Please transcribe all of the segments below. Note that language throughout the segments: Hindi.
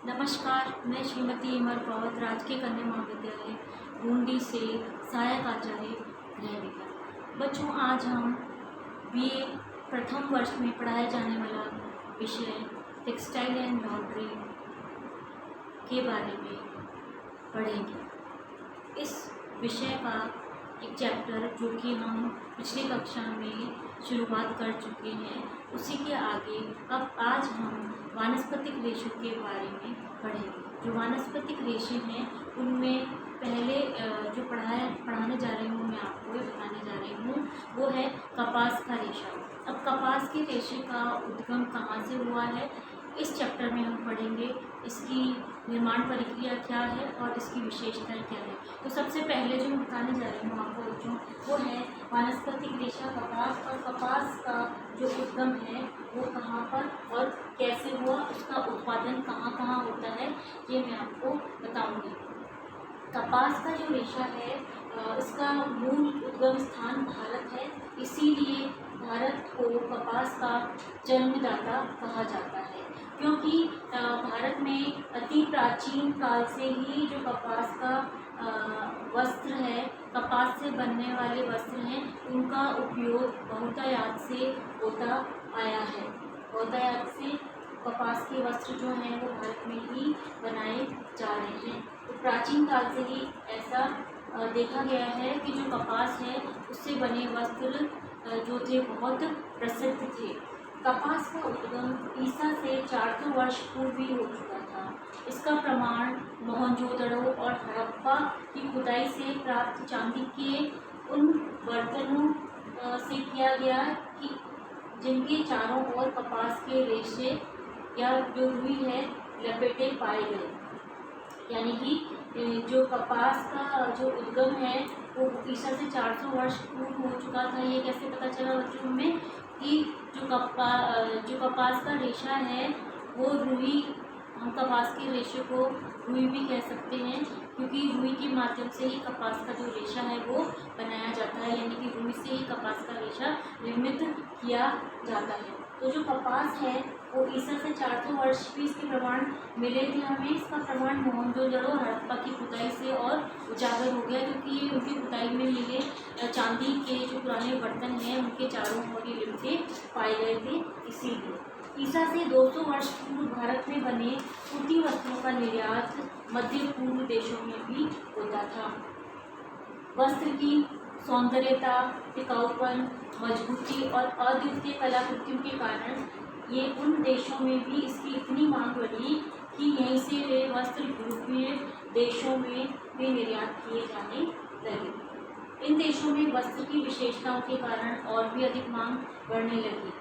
नमस्कार, मैं श्रीमती इमर कौर राजकीय कन्या महाविद्यालय बूंदी से सहायक आचार्य गृह विज्ञान। बच्चों, आज हम बीए प्रथम वर्ष में पढ़ाया जाने वाला विषय टेक्सटाइल एंड लॉन्ड्री के बारे में पढ़ेंगे। इस विषय का एक चैप्टर जो कि हम पिछली कक्षा में शुरुआत कर चुके हैं, उसी के आगे अब आज हम वानस्पतिक रेशों के बारे में पढ़ेंगे। जो वानस्पतिक रेशे हैं उनमें पहले जो पढ़ाने जा रही हूँ, मैं आपको बताने जा रही हूँ, वो है कपास का रेशा। अब कपास के रेशे का उद्गम कहाँ से हुआ है, इस चैप्टर में हम पढ़ेंगे। इसकी निर्माण प्रक्रिया क्या है और इसकी विशेषताएं क्या है। तो सबसे पहले जो मैं बताने जा रही हूँ आपको बच्चों, वो है वानस्पतिक रेशा कपास। और कपास का जो उद्गम है वो कहाँ पर और कैसे हुआ, उसका उत्पादन कहाँ कहाँ होता है, ये मैं आपको बताऊँगी। कपास का जो रेशा है इसका मूल उद्गम स्थान भारत है, इसीलिए भारत को कपास का जन्मदाता कहा जाता है। क्योंकि भारत में अति प्राचीन काल से ही जो कपास का वस्त्र है, कपास से बनने वाले वस्त्र हैं, उनका उपयोग बहुतायत से होता आया है। बहुतायत से कपास के वस्त्र जो हैं वो भारत में ही बनाए जा रहे हैं। तो प्राचीन काल से ही ऐसा देखा गया है कि जो कपास है उससे बने वस्त्र जो थे बहुत प्रसिद्ध थे। कपास का उद्गम ईसा से 400 वर्ष पूर्व ही हो चुका था। इसका प्रमाण मोहनजोदड़ो और हड़प्पा की खुदाई से प्राप्त चांदी के उन बर्तनों से किया गया कि जिनके चारों ओर कपास के रेशे या जो रुई है लपेटे पाए गए। यानी कि जो कपास का जो उद्गम है वो ईसा से 400 वर्ष पूर्व हो चुका था। ये कैसे पता चला बच्चों में कि जो कपास का रेशा है वो रुई, हम कपास के रेशे को रुई भी कह सकते हैं, क्योंकि रुई के माध्यम से ही कपास का जो रेशा है वो बनाया जाता है। यानी कि रुई से ही कपास का रेशा निर्मित किया जाता है। तो जो कपास है वो ईसा से 400 वर्ष भी इसके प्रमाण मिले थे हमें। इसका प्रमाण मोहनजोदड़ो हड़प्पा की खुदाई से और उजागर हो गया, क्योंकि ये उनकी खुदाई में मिले चांदी के जो पुराने बर्तन हैं उनके चारों ओर ये लिपटे पाए गए थे। इसीलिए ईसा से 200 वर्ष पूर्व भारत में बने सूती वस्त्रों का निर्यात मध्य पूर्व देशों में भी होता था। वस्त्र की सौंदर्यता, टिकाऊपन, मजबूती और अद्वितीय कलाकृतियों के कारण ये उन देशों में भी इसकी इतनी मांग बढ़ी कि यहीं से वे वस्त्र यूरोपीय देशों में भी निर्यात किए जाने लगे। इन देशों में वस्त्र की विशेषताओं के कारण और भी अधिक मांग बढ़ने लगी।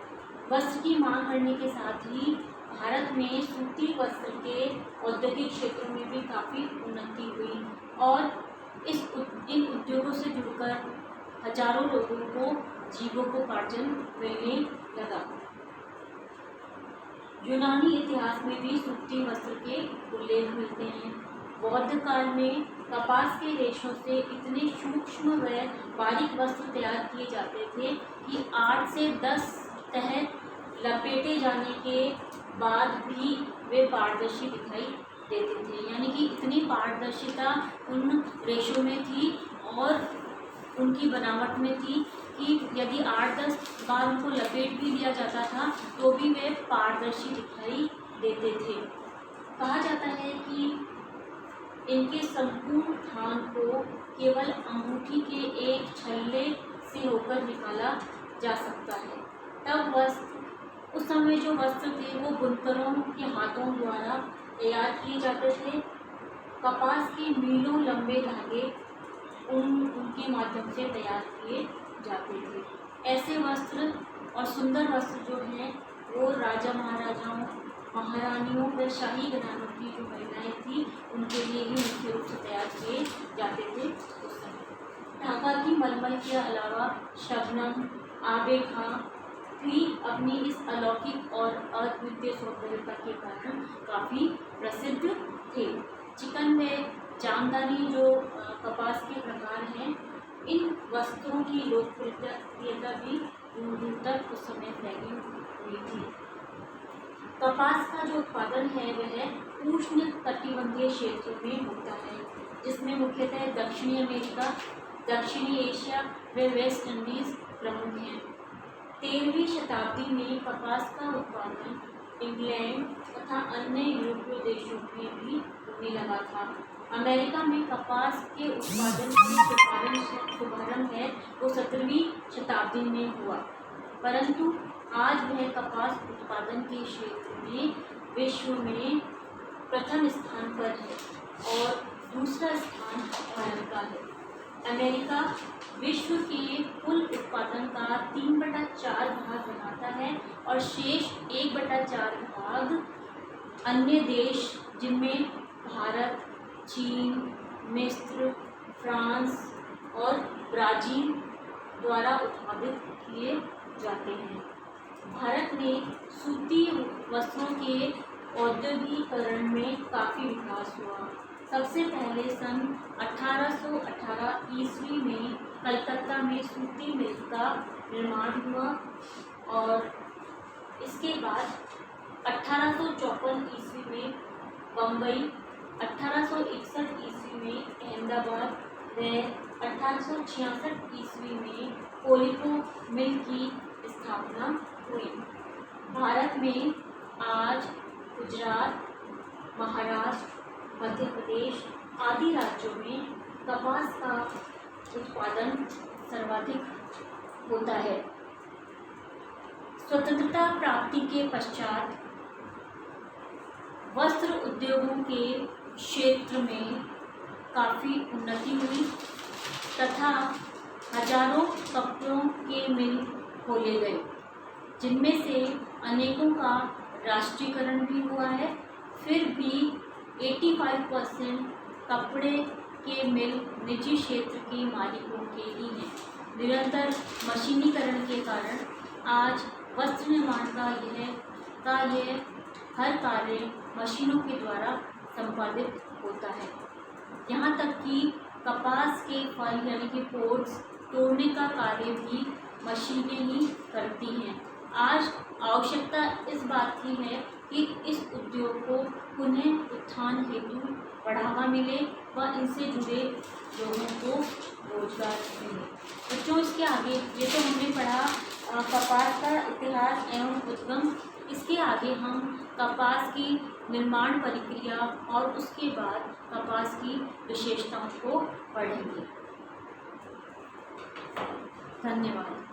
वस्त्र की मांग बढ़ने के साथ ही भारत में सूती वस्त्र के औद्योगिक क्षेत्रों में भी काफ़ी उन्नति हुई और इन उद्योगों से जुड़कर हजारों लोगों को जीविकोपार्जन मिलने लगा। यूनानी इतिहास में भी सूती वस्त्र के उल्लेख मिलते हैं। बौद्ध काल में कपास के रेशों से इतने सूक्ष्म व बारीक वस्त्र तैयार किए जाते थे कि 8 से 10 तह लपेटे जाने के बाद भी वे पारदर्शी दिखाई देते थे। यानी कि इतनी पारदर्शिता उन रेशों में थी और उनकी बनावट में थी कि यदि 8-10 बार उनको लपेट भी दिया जाता था तो भी वे पारदर्शी दिखाई देते थे। कहा जाता है कि इनके संपूर्ण थान को केवल अंगूठी के एक छल्ले से होकर निकाला जा सकता है। तब उस समय जो वस्त्र थे वो बुनकरों के हाथों द्वारा तैयार किए जाते थे। कपास के मीलों लंबे धागे उनके माध्यम से तैयार किए जाते थे। ऐसे वस्त्र और सुंदर वस्त्र जो हैं वो राजा महाराजाओं, महारानियों व शाही घरानों की जो महिलाएं थी उनके लिए ही मुख्य रूप से तैयार किए जाते थे उस समय। ढाका की मलमल के अलावा शबनम, आबे खां भी अपनी इस अलौकिक और अद्वितीय सौंदर्यता के कारण काफ़ी प्रसिद्ध थे। चिकन में जामदानी जो कपास के प्रकार हैं, इन वस्त्रों की लोकप्रियता भी दूर दूर तक उस समय फैली हुई थी। कपास का जो उत्पादन है वह उष्ण कटिबंधीय क्षेत्र में होता है, जिसमें मुख्यतः दक्षिणी अमेरिका, दक्षिणी एशिया व वेस्ट इंडीज प्रमुख हैं। 13वीं शताब्दी में कपास का उत्पादन इंग्लैंड तथा अन्य यूरोपीय देशों में भी होने लगा था। अमेरिका में कपास के उत्पादन का शुभारंभ है वो 17वीं शताब्दी में हुआ, परंतु आज वह कपास उत्पादन के क्षेत्र में विश्व में प्रथम स्थान पर है और दूसरा स्थान भारत का है। अमेरिका विश्व के कुल उत्पादन का 3/4 भाग बनाता है और शेष 1/4 भाग अन्य देश, जिनमें भारत, चीन, मिस्र, फ्रांस और ब्राज़ील द्वारा उत्पादित किए जाते हैं। भारत में सूती वस्त्रों के औद्योगिकीकरण में काफ़ी विकास हुआ। सबसे पहले सन 1818 ईस्वी में कलकत्ता में सूती मिल का निर्माण हुआ और इसके बाद 1854 ईस्वी में बम्बई, 1861 ईस्वी में अहमदाबाद व 1866 ईस्वी में कोलिको मिल की स्थापना हुई। भारत में आज गुजरात, महाराष्ट्र, मध्य प्रदेश आदि राज्यों में कपास का उत्पादन सर्वाधिक होता है। स्वतंत्रता प्राप्ति के पश्चात वस्त्र उद्योगों के क्षेत्र में काफ़ी उन्नति हुई तथा हजारों कपड़ों के मिल खोले गए, जिनमें से अनेकों का राष्ट्रीयकरण भी हुआ है। फिर भी 85% कपड़े के मिल निजी क्षेत्र के मालिकों के ही हैं। निरंतर मशीनीकरण के कारण आज वस्त्र निर्माण का यह हर कार्य मशीनों के द्वारा संपादित होता है। यहाँ तक कि कपास के फल यानी कि पोड्स तोड़ने का कार्य भी मशीनें ही करती हैं। आज आवश्यकता इस बात की है कि इस उद्योग को पुनः उत्थान हेतु बढ़ावा मिले व इनसे जुड़े लोगों को रोजगार मिले। बच्चों, इसके आगे ये तो हमने पढ़ा कपास का इतिहास एवं उद्गम। इसके आगे हम कपास की निर्माण प्रक्रिया और उसके बाद कपास की विशेषताओं को पढ़ेंगे। धन्यवाद।